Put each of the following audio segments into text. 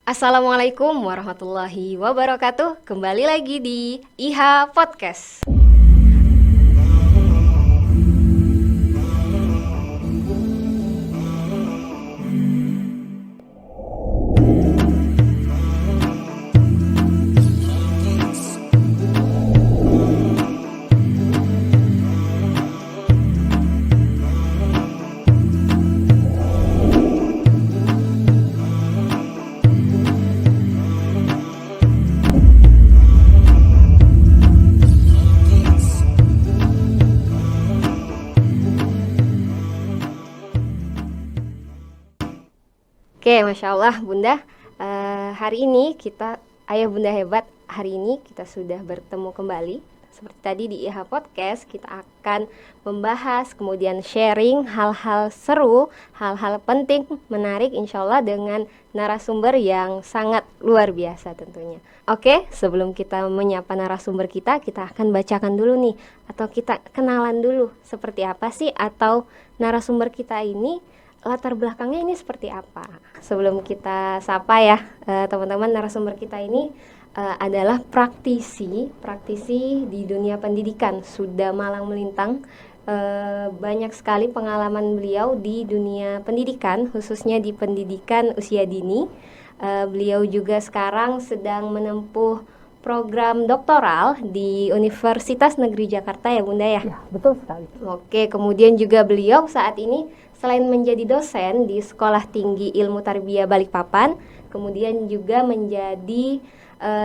Assalamualaikum warahmatullahi wabarakatuh. Kembali lagi di IHA Podcast. Oke, Masya Allah Bunda, hari ini Ayah Bunda Hebat, hari ini kita sudah bertemu kembali. Seperti tadi di IHA Podcast, kita akan membahas, kemudian sharing hal-hal seru, hal-hal penting, menarik insya Allah dengan narasumber yang sangat luar biasa tentunya. Oke, sebelum kita menyapa narasumber kita akan bacakan dulu nih, atau kita kenalan dulu seperti apa sih, atau narasumber kita ini latar belakangnya ini seperti apa. Sebelum kita sapa ya teman-teman, narasumber kita ini adalah praktisi di dunia pendidikan, sudah malang melintang, banyak sekali pengalaman beliau di dunia pendidikan, khususnya di pendidikan usia dini. Beliau juga sekarang sedang menempuh program doktoral di Universitas Negeri Jakarta ya Bunda ya? Ya, betul sekali. Oke, kemudian juga beliau saat ini selain menjadi dosen di Sekolah Tinggi Ilmu Tarbiyah Balikpapan, kemudian juga menjadi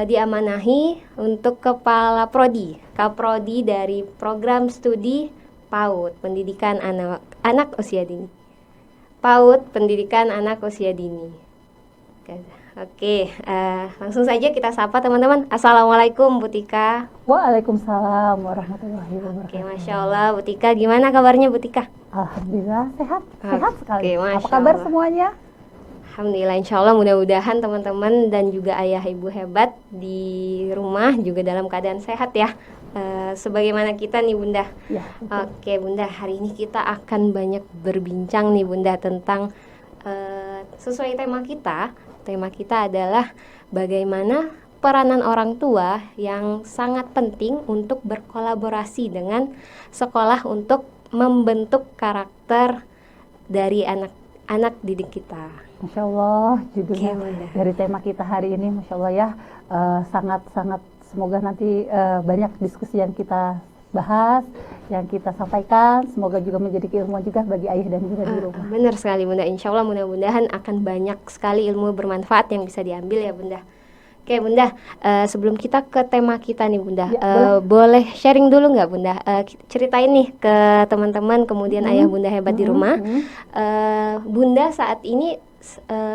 diamanahi untuk Kepala Prodi, Kaprodi dari Program Studi PAUD, Pendidikan Anak Usia Dini. PAUD, Pendidikan Anak Usia Dini. Oke, langsung saja kita sapa teman-teman. Assalamualaikum Bu Tika. Waalaikumsalam warahmatullahi wabarakatuh. Oke, Masya Allah Bu Tika, gimana kabarnya Bu Tika? Alhamdulillah sehat sekali. Oke, Apa kabar Allah. semuanya? Alhamdulillah, insya Allah mudah-mudahan teman-teman dan juga ayah ibu hebat di rumah juga dalam keadaan sehat ya. Sebagaimana kita nih Bunda. Ya, Oke Bunda, hari ini kita akan banyak berbincang nih Bunda tentang sesuai tema kita. Tema kita adalah bagaimana peranan orang tua yang sangat penting untuk berkolaborasi dengan sekolah untuk membentuk karakter dari anak-anak didik kita. Masya Allah, judulnya Bunda. dari tema kita hari ini, Masya Allah ya, sangat-sangat semoga nanti banyak diskusi yang kita bahas, yang kita sampaikan, semoga juga menjadi keilmuan juga bagi ayah dan bunda di rumah. Benar sekali Bunda, insya Allah mudah-mudahan akan banyak sekali ilmu bermanfaat yang bisa diambil ya Bunda. Oke Bunda, sebelum kita ke tema kita nih Bunda, Ya, boleh sharing dulu nggak Bunda? Ceritain nih ke teman-teman, kemudian ayah Bunda hebat di rumah. Bunda saat ini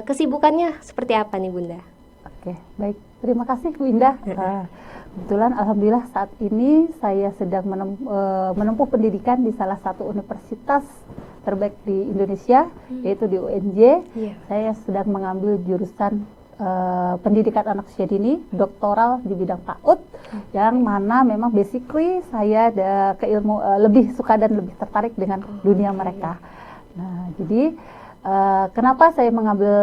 kesibukannya seperti apa nih Bunda? Oke, baik. Terima kasih Bu Indah. Kebetulan Alhamdulillah saat ini saya sedang menempuh pendidikan di salah satu universitas terbaik di Indonesia, yaitu di UNJ. Saya sedang mengambil jurusan pendidikan anak usia dini, doktoral di bidang PAUD, yang mana memang basically saya lebih suka dan lebih tertarik dengan dunia mereka. Nah, jadi kenapa saya mengambil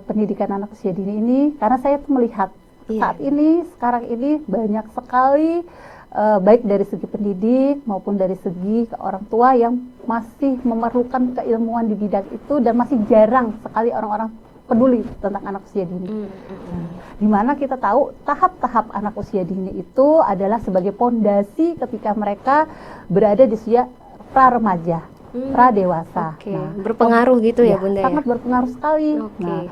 pendidikan anak usia dini ini? Karena saya tuh melihat sekarang ini banyak sekali baik dari segi pendidik maupun dari segi orang tua yang masih memerlukan keilmuan di bidang itu, dan masih jarang sekali orang-orang peduli tentang anak usia dini. Dimana kita tahu tahap-tahap anak usia dini itu adalah sebagai pondasi ketika mereka berada di usia pra-remaja, pra-dewasa. Nah, berpengaruh gitu ya Bunda? Sangat berpengaruh sekali. Nah,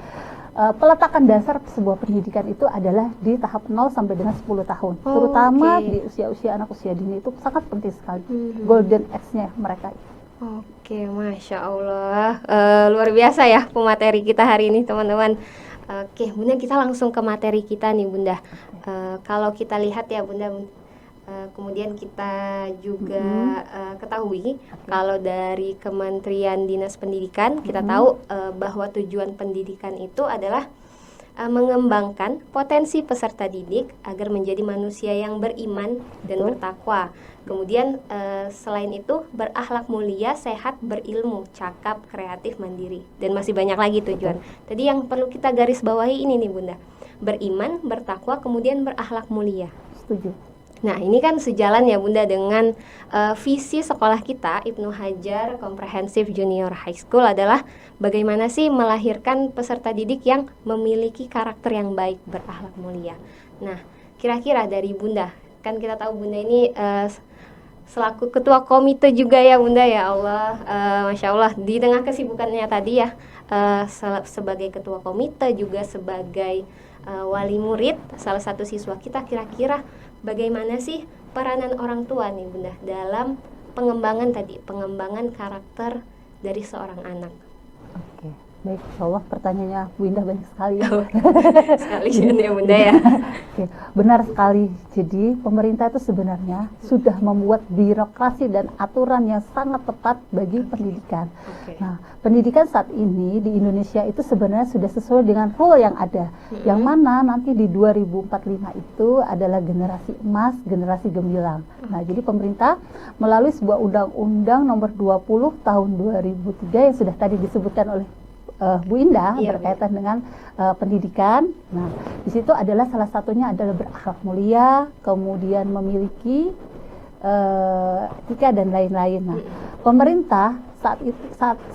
peletakan dasar sebuah pendidikan itu adalah di tahap 0 sampai dengan 10 tahun. Terutama di usia-usia anak usia dini itu sangat penting sekali. Golden age-nya mereka. Oke, Masya Allah, luar biasa ya pemateri kita hari ini teman-teman. Oke Bunda, kita langsung ke materi kita nih Bunda. Kalau kita lihat ya Bunda, kemudian kita juga ketahui kalau dari Kementerian Dinas Pendidikan kita tahu bahwa tujuan pendidikan itu adalah mengembangkan potensi peserta didik agar menjadi manusia yang beriman dan bertakwa. Kemudian selain itu berakhlak mulia, sehat, berilmu, cakap, kreatif, mandiri, dan masih banyak lagi tujuan. Tadi yang perlu kita garis bawahi ini nih Bunda, beriman, bertakwa, kemudian berakhlak mulia. Setuju. Nah, ini kan sejalan ya Bunda dengan visi sekolah kita, Ibnu Hajar Comprehensive Junior High School adalah bagaimana sih melahirkan peserta didik yang memiliki karakter yang baik, berakhlak mulia. Nah, kira-kira dari Bunda, kan kita tahu Bunda ini selaku ketua komite juga ya Bunda ya Allah, Masya Allah, di tengah kesibukannya tadi ya, sebagai ketua komite juga sebagai wali murid salah satu siswa kita, kira-kira bagaimana sih peranan orang tua nih Bunda dalam pengembangan karakter dari seorang anak? Oke, baik, insya Allah pertanyaannya Bu Indah banyak sekali ya. Sekalian ya Bunda ya. Oke, benar sekali. Jadi pemerintah itu sebenarnya sudah membuat birokrasi dan aturan yang sangat tepat bagi pendidikan. Nah, pendidikan saat ini di Indonesia itu sebenarnya sudah sesuai dengan rule yang ada, yang mana nanti di 2045 itu adalah generasi emas, generasi gemilang. Nah, jadi pemerintah melalui sebuah undang-undang nomor 20 tahun 2003 yang sudah tadi disebutkan oleh Bu Indah berkaitan dengan pendidikan. Nah, di situ adalah salah satunya adalah berakhlak mulia, kemudian memiliki etika dan lain-lain. Nah, pemerintah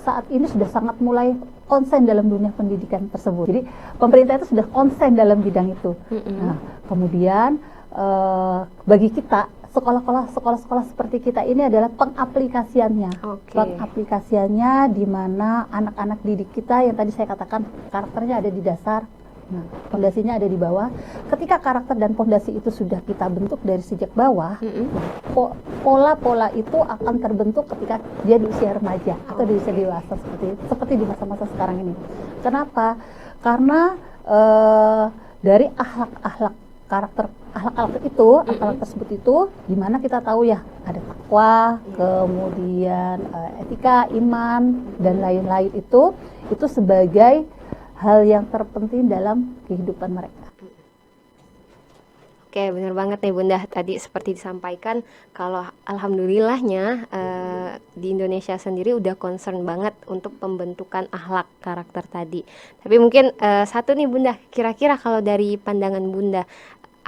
saat ini sudah sangat mulai konsen dalam dunia pendidikan tersebut. Jadi pemerintah itu sudah konsen dalam bidang itu. Nah, kemudian bagi kita sekolah-sekolah seperti kita ini adalah pengaplikasiannya. Pengaplikasiannya di mana anak-anak didik kita yang tadi saya katakan karakternya ada di dasar, nah, fondasinya ada di bawah. Ketika karakter dan fondasi itu sudah kita bentuk dari sejak bawah, pola-pola itu akan terbentuk ketika dia di usia remaja atau di usia dewasa seperti di masa-masa sekarang ini. Kenapa? Karena dari akhlak tersebut itu dimana kita tahu ya ada takwa, kemudian etika, iman dan lain-lain itu sebagai hal yang terpenting dalam kehidupan mereka. Oke, benar banget nih Bunda. Tadi seperti disampaikan kalau alhamdulillahnya di Indonesia sendiri udah concern banget untuk pembentukan akhlak karakter tadi. Tapi mungkin satu nih Bunda, kira-kira kalau dari pandangan Bunda,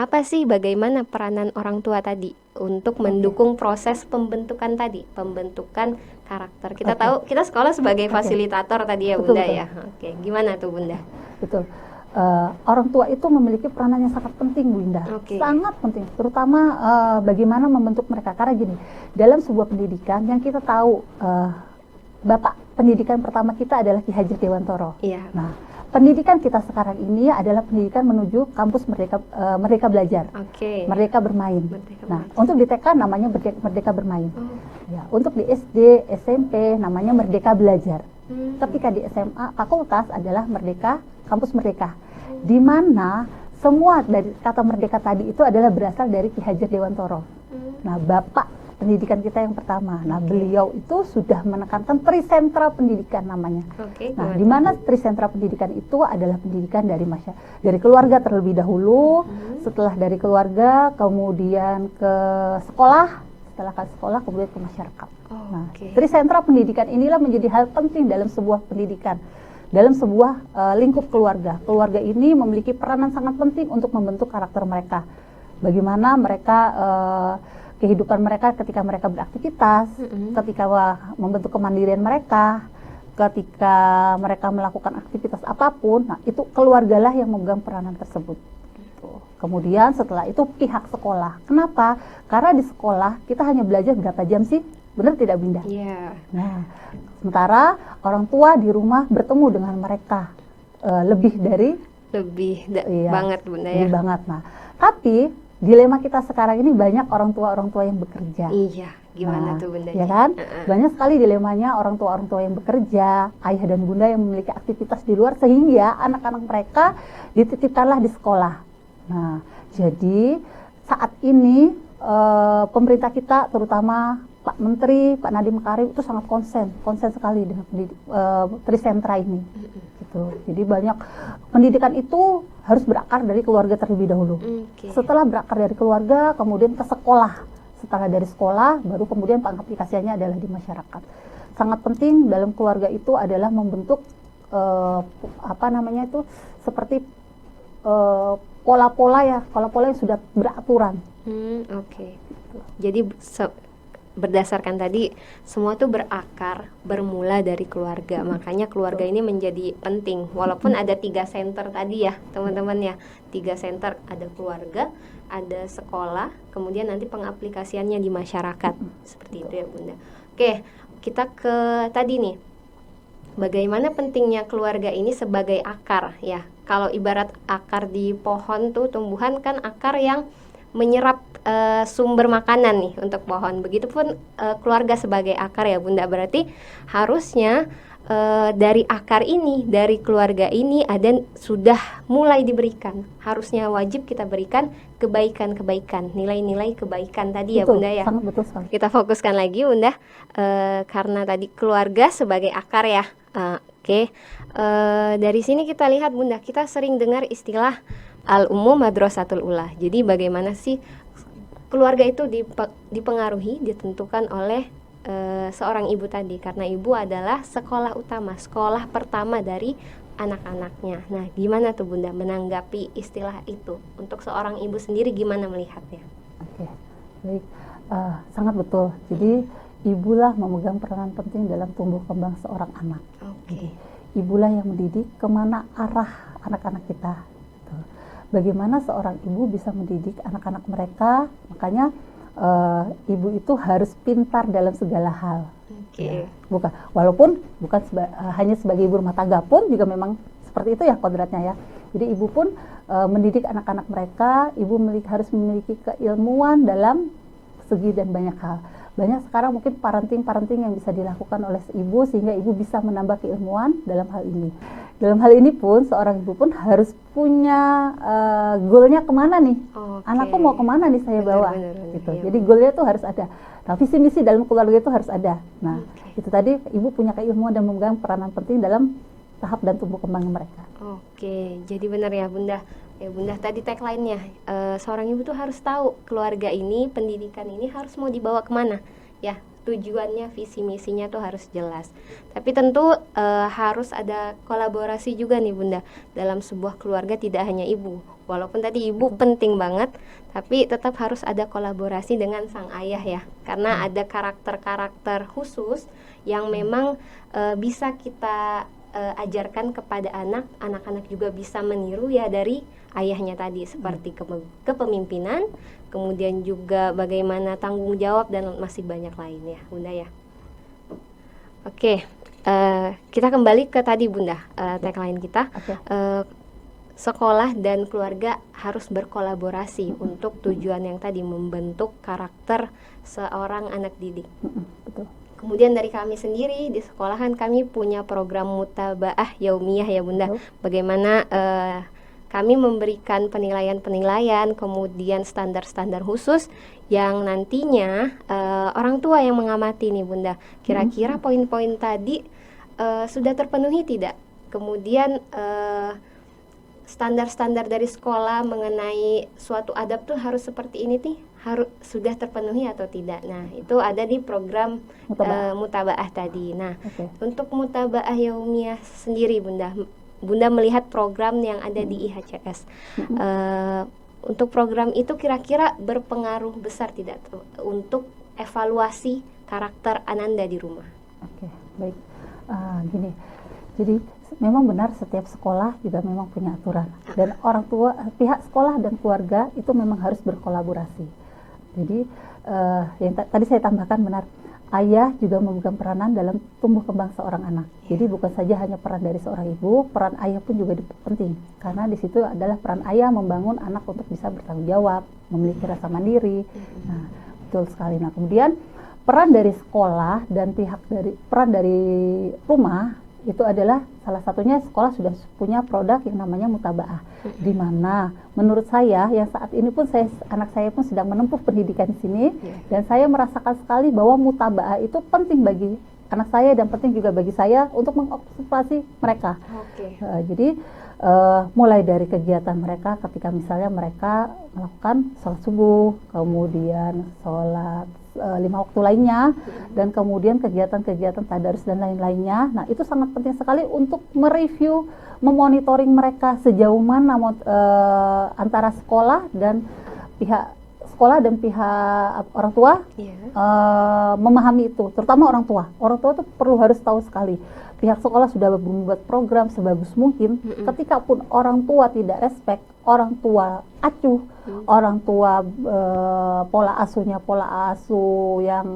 apa sih bagaimana peranan orang tua tadi untuk mendukung proses pembentukan karakter? Kita tahu kita sekolah sebagai fasilitator tadi ya Bunda. Betul. Ya. Oke, gimana tuh Bunda? Betul. Orang tua itu memiliki peranan yang sangat penting Bu Indah, sangat penting, terutama bagaimana membentuk mereka. Karena gini, dalam sebuah pendidikan yang kita tahu, bapak pendidikan pertama kita adalah Ki Hajar Dewantoro. Nah, pendidikan kita sekarang ini adalah pendidikan menuju kampus Merdeka Belajar, Merdeka Bermain. Untuk di TK namanya Merdeka Bermain. Ya, untuk di SD, SMP namanya Merdeka Belajar. Ketika di SMA, fakultas adalah Kampus Merdeka. Di mana semua dari kata merdeka tadi itu adalah berasal dari Ki Hajar Dewantoro. Nah, bapak pendidikan kita yang pertama. Nah, beliau itu sudah menekankan trisentra pendidikan namanya. Nah, di mana trisentra pendidikan itu adalah pendidikan dari keluarga terlebih dahulu, setelah dari keluarga kemudian ke sekolah, setelah ke sekolah kemudian ke masyarakat. Trisentra pendidikan inilah menjadi hal penting dalam sebuah pendidikan. Dalam sebuah lingkup keluarga. Keluarga ini memiliki peranan sangat penting untuk membentuk karakter mereka. Bagaimana mereka kehidupan mereka ketika mereka beraktivitas, ketika membentuk kemandirian mereka, ketika mereka melakukan aktivitas apapun, nah itu keluargalah yang memegang peranan tersebut. Kemudian setelah itu pihak sekolah. Kenapa? Karena di sekolah kita hanya belajar berapa jam sih? Benar tidak Binda? Iya. Nah, sementara orang tua di rumah bertemu dengan mereka lebih banget Bunda ya. Lebih banget. Nah, tapi dilema kita sekarang ini banyak orang tua yang bekerja. Iya, gimana tuh Bunda? Ya kan? Banyak sekali dilemanya orang tua yang bekerja, ayah dan bunda yang memiliki aktivitas di luar sehingga anak-anak mereka dititipkanlah di sekolah. Nah, jadi saat ini pemerintah kita terutama Pak Menteri, Pak Nadiem Makarim itu sangat konsen sekali dengan trisentra ini. Gitu. Gitu. Jadi banyak pendidikan itu harus berakar dari keluarga terlebih dahulu. Setelah berakar dari keluarga, kemudian ke sekolah. Setelah dari sekolah, baru kemudian pengaplikasiannya adalah di masyarakat. Sangat penting dalam keluarga itu adalah membentuk seperti pola-pola yang sudah beraturan. Jadi berdasarkan tadi semua tuh berakar bermula dari keluarga, makanya keluarga ini menjadi penting. Walaupun ada 3 center tadi ya teman-teman ya, 3 center, ada keluarga, ada sekolah, kemudian nanti pengaplikasiannya di masyarakat, seperti itu ya Bunda. Oke, kita ke tadi nih, bagaimana pentingnya keluarga ini sebagai akar ya. Kalau ibarat akar di pohon tuh, tumbuhan kan akar yang menyerap sumber makanan nih untuk pohon. Begitupun keluarga sebagai akar ya Bunda. Berarti harusnya dari akar ini, dari keluarga ini sudah mulai diberikan. Harusnya wajib kita berikan kebaikan-kebaikan, nilai-nilai kebaikan tadi ya Bunda ya. Sangat betul sekali. Kita fokuskan lagi Bunda, karena tadi keluarga sebagai akar ya. Dari sini kita lihat Bunda, kita sering dengar istilah al-ummu madrasatul ula. Jadi bagaimana sih keluarga itu dipengaruhi, ditentukan oleh seorang ibu tadi, karena ibu adalah sekolah utama, sekolah pertama dari anak-anaknya. Nah, gimana tuh Bunda menanggapi istilah itu? Untuk seorang ibu sendiri gimana melihatnya? Oke, baik, sangat betul. Jadi ibulah memegang peranan penting dalam tumbuh kembang seorang anak. Jadi, ibulah yang mendidik kemana arah anak-anak kita. Bagaimana seorang ibu bisa mendidik anak-anak mereka, makanya ibu itu harus pintar dalam segala hal. Ya, walaupun bukan hanya sebagai ibu rumah tangga pun juga memang seperti itu ya kodratnya ya. Jadi ibu pun mendidik anak-anak mereka, ibu harus memiliki keilmuan dalam segi dan banyak hal. Banyak sekarang mungkin parenting yang bisa dilakukan oleh ibu sehingga ibu bisa menambah keilmuan dalam hal ini. Dalam hal ini pun seorang ibu pun harus punya goalnya kemana nih, anakku mau kemana nih saya bawa, gitu. Jadi goalnya tuh harus ada. Nah, visi misi dalam keluarga itu harus ada. Nah, itu tadi ibu punya keilmuan dan memegang peranan penting dalam tahap dan tumbuh kembang mereka. Jadi benar ya Bunda. Ya Bunda, tadi tagline-nya seorang ibu tuh harus tahu keluarga ini, pendidikan ini harus mau dibawa kemana. Ya, tujuannya, visi misinya tuh harus jelas. Tapi tentu harus ada kolaborasi juga nih Bunda. Dalam sebuah keluarga tidak hanya ibu. Walaupun tadi ibu penting banget, tapi tetap harus ada kolaborasi dengan sang ayah ya. Karena ada karakter-karakter khusus yang memang bisa kita ajarkan kepada anak-anak juga bisa meniru ya dari ayahnya tadi, seperti kepemimpinan, kemudian juga bagaimana tanggung jawab dan masih banyak lain ya Bunda ya. Kita kembali ke tadi Bunda, tagline kita. Sekolah dan keluarga harus berkolaborasi untuk tujuan yang tadi, membentuk karakter seorang anak didik. Betul. Kemudian dari kami sendiri di sekolahan kami punya program mutabaah yaumiyah ya Bunda. Bagaimana kami memberikan penilaian-penilaian, kemudian standar-standar khusus yang nantinya orang tua yang mengamati nih Bunda. Kira-kira poin-poin tadi sudah terpenuhi tidak? Kemudian standar-standar dari sekolah mengenai suatu adab tuh harus seperti ini nih, sudah terpenuhi atau tidak. Nah, itu ada di program mutabaah tadi. Nah, untuk mutabaah yaumiyah sendiri Bunda melihat program yang ada di IHCS. Untuk program itu kira-kira berpengaruh besar tidak untuk evaluasi karakter Ananda di rumah? Baik. Gini. Jadi memang benar setiap sekolah juga memang punya aturan, dan orang tua, pihak sekolah dan keluarga itu memang harus berkolaborasi. Jadi yang tadi saya tambahkan, benar, ayah juga memegang peranan dalam tumbuh kembang seorang anak. Jadi bukan saja hanya peran dari seorang ibu, peran ayah pun juga penting, karena di situ adalah peran ayah membangun anak untuk bisa bertanggung jawab, memiliki rasa mandiri. Nah, betul sekali. Nah, kemudian peran dari sekolah dan peran dari rumah itu adalah salah satunya, sekolah sudah punya produk yang namanya mutabaah, di mana menurut saya yang saat ini pun anak saya pun sedang menempuh pendidikan di sini, dan saya merasakan sekali bahwa mutabaah itu penting bagi anak saya dan penting juga bagi saya untuk mengobservasi mereka. Jadi mulai dari kegiatan mereka ketika misalnya mereka melakukan sholat subuh, kemudian sholat 5 waktu lainnya, dan kemudian kegiatan-kegiatan tadarus dan lain-lainnya. Nah, itu sangat penting sekali untuk mereview, memonitoring mereka sejauh mana antara sekolah dan pihak orang tua memahami itu, terutama orang tua. Orang tua itu harus tahu sekali. Pihak sekolah sudah membuat program sebagus mungkin. Ketika pun orang tua tidak respect, orang tua acuh, orang tua pola asuh yang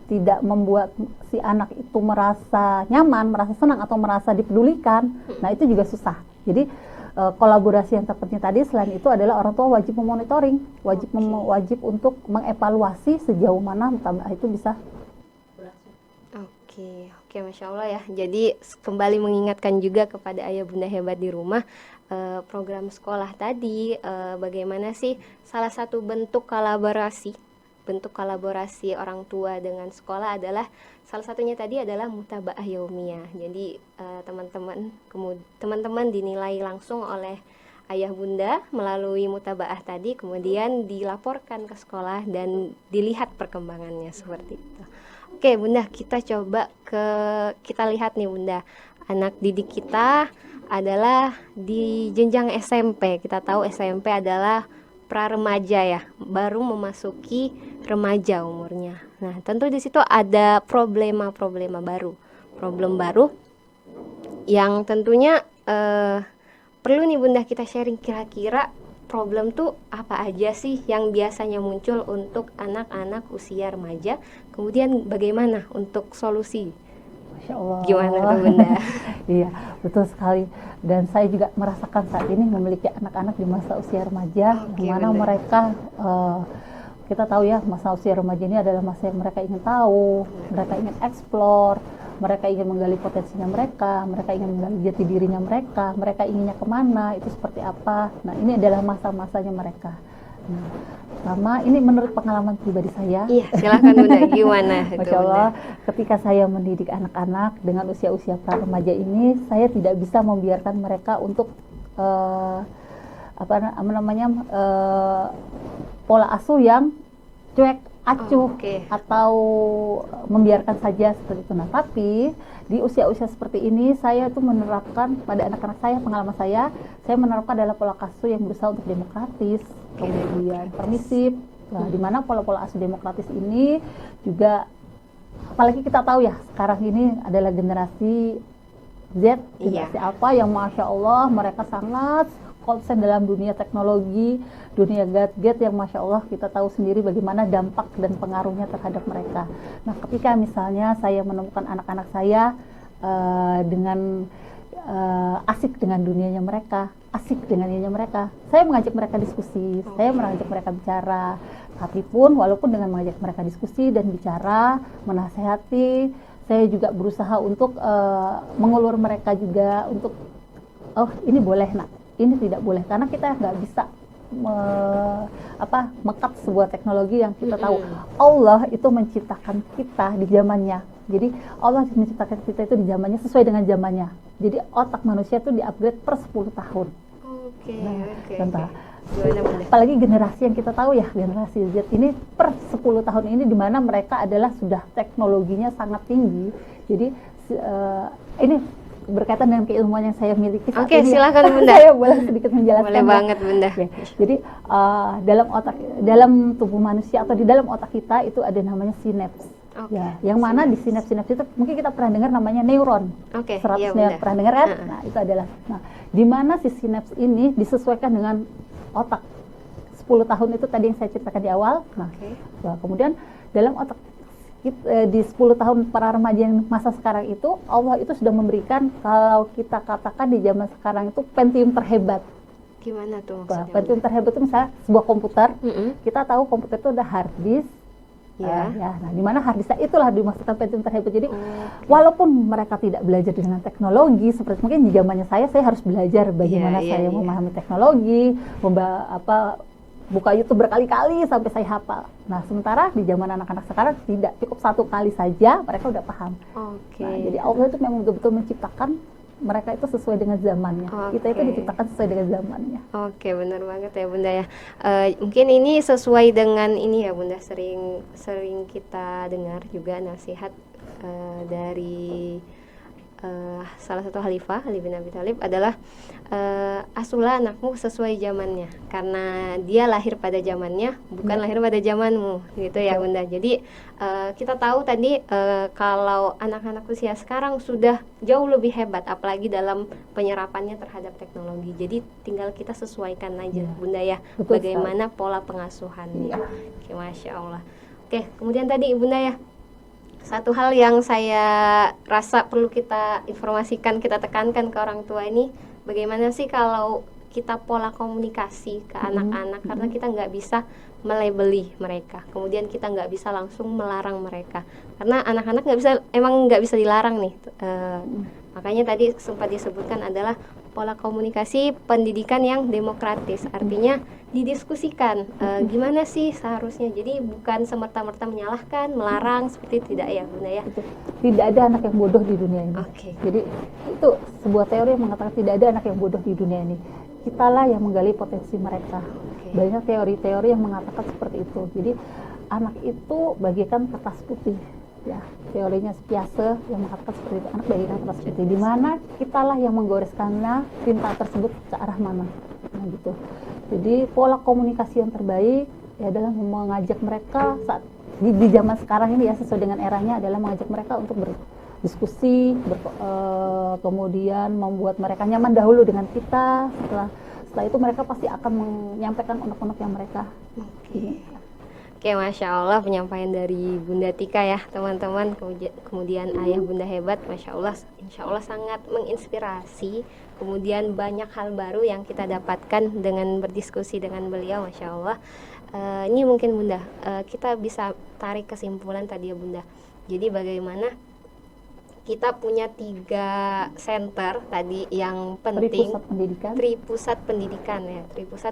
tidak membuat si anak itu merasa nyaman, merasa senang atau merasa dipedulikan. Nah, itu juga susah. Jadi kolaborasi yang terpenting tadi selain itu adalah orang tua wajib memonitoring, wajib untuk mengevaluasi sejauh mana mutaba'ah itu bisa berlangsung. Oke, Masya Allah ya. Jadi kembali mengingatkan juga kepada ayah bunda hebat di rumah, program sekolah tadi, bagaimana sih salah satu bentuk kolaborasi orang tua dengan sekolah adalah salah satunya tadi adalah mutaba'ah yaumiyah. Jadi teman-teman dinilai langsung oleh ayah bunda melalui mutaba'ah tadi, kemudian dilaporkan ke sekolah dan dilihat perkembangannya seperti itu. Oke Bunda, kita lihat nih Bunda, anak didik kita adalah di jenjang SMP. Kita tahu SMP adalah pra-remaja ya, baru memasuki remaja umurnya. Nah, tentu di situ ada problem baru yang tentunya perlu nih Bunda kita sharing, kira-kira problem tuh apa aja sih yang biasanya muncul untuk anak-anak usia remaja, kemudian bagaimana untuk solusi? Masya Allah. Gimana tuh Bunda? Iya, betul sekali. Dan saya juga merasakan saat ini memiliki anak-anak di masa usia remaja, yang mana mereka, kita tahu ya, masa usia remaja ini adalah masa yang mereka ingin tahu, mereka ingin explore, mereka ingin menggali potensinya mereka ingin menggali jati dirinya mereka inginnya kemana, itu seperti apa. Nah, ini adalah masa-masanya mereka. Nah, pertama, ini menurut pengalaman pribadi saya. Iya, silakan Bunda, gimana? Masya Allah, ketika saya mendidik anak-anak dengan usia-usia pra-remaja ini, saya tidak bisa membiarkan mereka untuk pola asuh yang cuek, acuh, atau membiarkan saja seperti itu. Nah, tapi di usia-usia seperti ini saya tuh menerapkan pada anak-anak saya, pengalaman saya menerapkan adalah pola asuh yang berusaha untuk demokratis, kemudian permisif. Nah, di mana pola-pola asuh demokratis ini juga, apalagi kita tahu ya sekarang ini adalah generasi Z, generasi Alpha yang Masya Allah mereka sangat konsen dalam dunia teknologi, dunia gadget yang Masya Allah kita tahu sendiri bagaimana dampak dan pengaruhnya terhadap mereka. Nah, ketika misalnya saya menemukan anak-anak saya dengan asik dengan dunianya mereka, saya mengajak mereka diskusi, saya mengajak mereka bicara. Tapi pun walaupun dengan mengajak mereka diskusi dan bicara, menasehati, saya juga berusaha untuk mengulur mereka juga untuk, oh ini boleh nak, ini tidak boleh, karena kita nggak bisa mekat sebuah teknologi yang kita tahu Allah itu menciptakan kita di zamannya. Jadi Allah menciptakan kita itu di zamannya sesuai dengan zamannya. Jadi otak manusia itu di-upgrade per 10 tahun. Apalagi generasi yang kita tahu ya, generasi Z ini per 10 tahun ini di mana mereka adalah sudah teknologinya sangat tinggi. Jadi ini berkaitan dengan keilmuan yang saya miliki saat ini. Silakan Bunda. Saya boleh sedikit menjelaskan. Boleh banget Bunda. Ya. Jadi dalam tubuh manusia atau di dalam otak kita itu ada namanya sinaps. Ya, yang mana di sinaps itu mungkin kita pernah dengar namanya neuron. 100 pernah dengar kan? Nah, itu adalah. Nah, di mana si sinaps ini disesuaikan dengan otak 10 tahun itu tadi yang saya ceritakan di awal. Nah, kemudian dalam otak di 10 tahun para remaja yang masa sekarang itu, Allah itu sudah memberikan, kalau kita katakan di zaman sekarang itu Pentium terhebat. Gimana tuh maksudnya? Pentium terhebat itu misalnya sebuah komputer. Kita tahu komputer itu ada hard disk. Nah, di mana hard disk itulah dimaksudkan Pentium terhebat. Jadi walaupun mereka tidak belajar dengan teknologi seperti mungkin di zamannya saya harus belajar bagaimana saya memahami teknologi, buka YouTube berkali-kali sampai saya hafal. Nah, sementara di zaman anak-anak sekarang tidak, cukup satu kali saja mereka udah paham. Oke. Nah, jadi Allah itu memang betul-betul menciptakan mereka itu sesuai dengan zamannya. Kita itu diciptakan sesuai dengan zamannya. Oke, benar banget ya Bunda ya. Mungkin ini sesuai dengan ini ya Bunda, sering kita dengar juga nasihat dari salah satu khalifah Ali bin Abi Thalib adalah asuhlah anakmu sesuai zamannya, karena dia lahir pada zamannya bukan lahir pada zamanmu, gitu ya Bunda. Jadi kita tahu tadi kalau anak-anak usia sekarang sudah jauh lebih hebat, apalagi dalam penyerapannya terhadap teknologi. Jadi tinggal kita sesuaikan aja Bunda ya, bagaimana pola pengasuhannya. Oke, Masya Allah. Oke, kemudian tadi Bunda ya, satu hal yang saya rasa perlu kita informasikan, kita tekankan ke orang tua ini, bagaimana sih kalau kita pola komunikasi ke anak-anak, karena kita nggak bisa melabeli mereka, kemudian kita nggak bisa langsung melarang mereka, karena anak-anak emang nggak bisa dilarang nih. Makanya tadi sempat disebutkan adalah pola komunikasi pendidikan yang demokratis, artinya didiskusikan gimana sih seharusnya. Jadi bukan semerta-merta menyalahkan, melarang, seperti itu, tidak ya Bunda ya. Tidak ada anak yang bodoh di dunia ini. Jadi itu sebuah teori yang mengatakan tidak ada anak yang bodoh di dunia ini. Kitalah yang menggali potensi mereka. Banyak teori-teori yang mengatakan seperti itu. Jadi anak itu bagaikan kertas putih. Ya, teorinya Spiase yang mengatakan seperti itu, anak bagaikan kertas putih, di mana kitalah yang menggoreskannya tinta tersebut ke arah mana. Nah, gitu. Jadi pola komunikasi yang terbaik ya adalah mengajak mereka saat di zaman sekarang ini ya, sesuai dengan eranya, adalah mengajak mereka untuk berdiskusi, kemudian membuat mereka nyaman dahulu dengan kita. Setelah itu mereka pasti akan menyampaikan unek-unek yang mereka ingin. Oke, Masya Allah penyampaian dari Bunda Tika ya teman-teman. Kemudian ayah Bunda hebat, Masya Allah, Insya Allah sangat menginspirasi. Kemudian banyak hal baru yang kita dapatkan dengan berdiskusi dengan beliau, Masya Allah. Ini mungkin Bunda, kita bisa tarik kesimpulan tadi ya Bunda. Jadi bagaimana kita punya 3 center tadi yang penting, Tripusat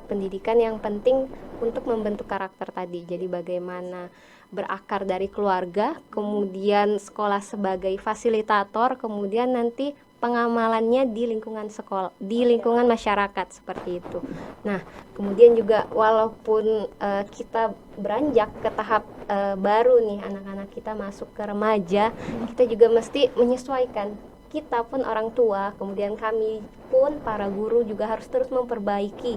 pendidikan yang penting untuk membentuk karakter tadi. Jadi bagaimana berakar dari keluarga, kemudian sekolah sebagai fasilitator, kemudian nanti pengamalannya di lingkungan sekolah, di lingkungan masyarakat, seperti itu. Nah, kemudian juga walaupun kita beranjak ke tahap baru nih, anak-anak kita masuk ke remaja, kita juga mesti menyesuaikan. Kita pun orang tua, kemudian kami pun para guru juga harus terus memperbaharui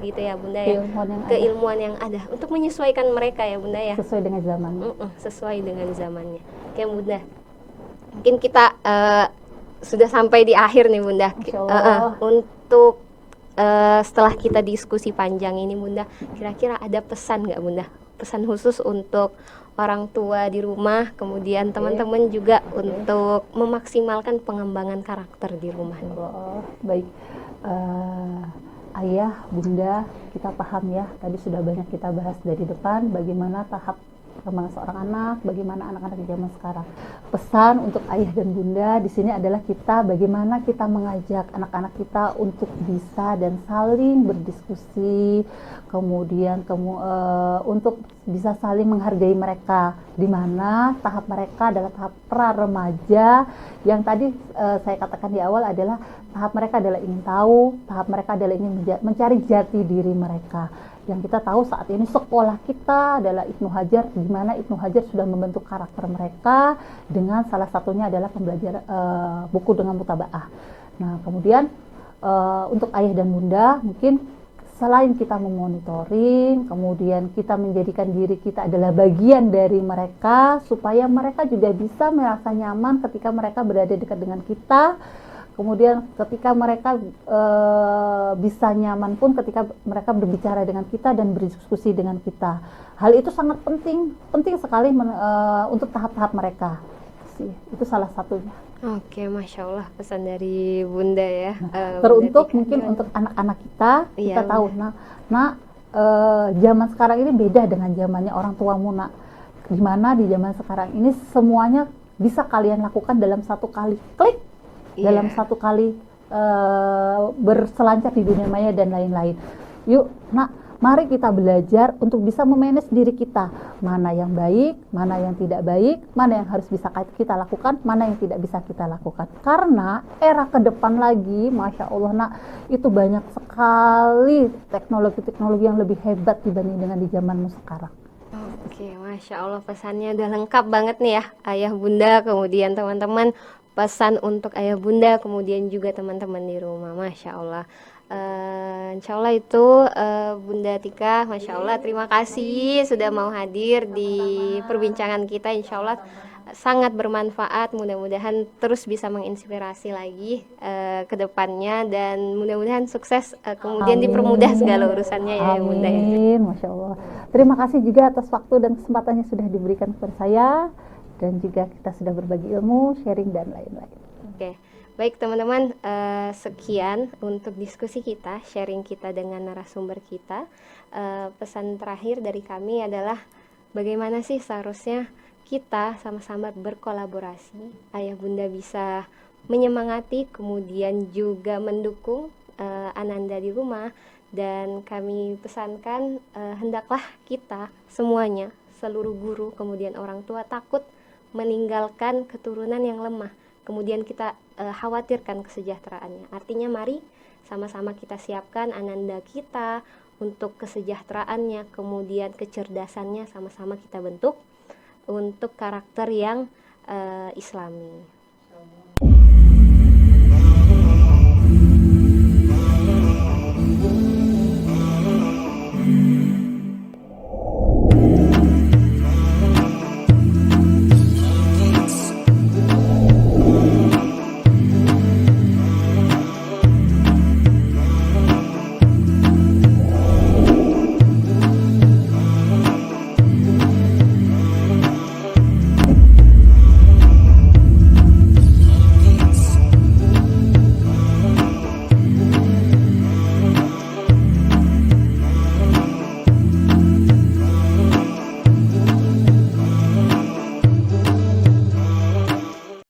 gitu ya Bunda ya, keilmuan yang ada untuk menyesuaikan mereka ya Bunda ya, sesuai dengan zamannya. Sesuai dengan zamannya. Oke Bunda, mungkin kita sudah sampai di akhir nih Bunda. Untuk setelah kita diskusi panjang ini Bunda, kira-kira ada pesan nggak Bunda? Pesan khusus untuk orang tua di rumah, kemudian teman-teman juga untuk memaksimalkan pengembangan karakter di rumah. Baik, ayah, bunda, kita paham ya, tadi sudah banyak kita bahas dari depan bagaimana tahap perkembangan seorang anak, bagaimana anak-anak di zaman sekarang. Pesan untuk ayah dan bunda di sini adalah bagaimana kita mengajak anak-anak kita untuk bisa dan saling berdiskusi, kemudian untuk bisa saling menghargai mereka, di mana tahap mereka adalah tahap pra remaja yang tadi saya katakan di awal adalah tahap mereka adalah ingin tahu, tahap mereka adalah ingin mencari jati diri mereka. Yang kita tahu saat ini sekolah kita adalah Ibnu Hajar, di mana Ibnu Hajar sudah membentuk karakter mereka dengan salah satunya adalah pembelajaran buku dengan mutabaah. Nah, kemudian untuk ayah dan bunda mungkin selain kita memonitoring, kemudian kita menjadikan diri kita adalah bagian dari mereka supaya mereka juga bisa merasa nyaman ketika mereka berada dekat dengan kita. Kemudian ketika mereka bisa nyaman pun ketika mereka berbicara dengan kita dan berdiskusi dengan kita. Hal itu sangat penting sekali untuk tahap-tahap mereka. Itu salah satunya. Oke, Masya Allah pesan dari Bunda ya. Teruntuk mungkin untuk anak-anak kita tahu. Zaman sekarang ini beda dengan zamannya orang tuamu nak. Dimana di zaman sekarang ini semuanya bisa kalian lakukan dalam satu kali klik. Dalam satu kali berselancar di dunia maya dan lain-lain. Yuk, nak, mari kita belajar untuk bisa memanage diri kita. Mana yang baik, mana yang tidak baik, mana yang harus bisa kita lakukan, mana yang tidak bisa kita lakukan. Karena era ke depan lagi, Masya Allah, nak, itu banyak sekali teknologi-teknologi yang lebih hebat dibanding dengan di zamanmu sekarang. Oke, Masya Allah, pesannya udah lengkap banget nih ya, Ayah Bunda, kemudian teman-teman, pesan untuk Ayah Bunda, kemudian juga teman-teman di rumah, Masya Allah. Insya Allah itu Bunda Tika, Masya Allah, terima kasih sudah mau hadir di perbincangan kita. Insya Allah sangat bermanfaat, mudah-mudahan terus bisa menginspirasi lagi ke depannya, dan mudah-mudahan sukses, kemudian dipermudah segala urusannya ya Bunda ya. Amin, Masya Allah. Terima kasih juga atas waktu dan kesempatannya sudah diberikan kepada saya, dan juga kita sudah berbagi ilmu, sharing, dan lain-lain. Oke, baik teman-teman, sekian untuk diskusi kita, sharing kita dengan narasumber kita. Pesan terakhir dari kami adalah bagaimana sih seharusnya kita sama-sama berkolaborasi, Ayah Bunda bisa menyemangati, kemudian juga mendukung Ananda di rumah, dan kami pesankan hendaklah kita semuanya, seluruh guru, kemudian orang tua, takut meninggalkan keturunan yang lemah, kemudian kita khawatirkan kesejahteraannya. Artinya mari sama-sama kita siapkan Ananda kita untuk kesejahteraannya, kemudian kecerdasannya sama-sama kita bentuk untuk karakter yang Islami.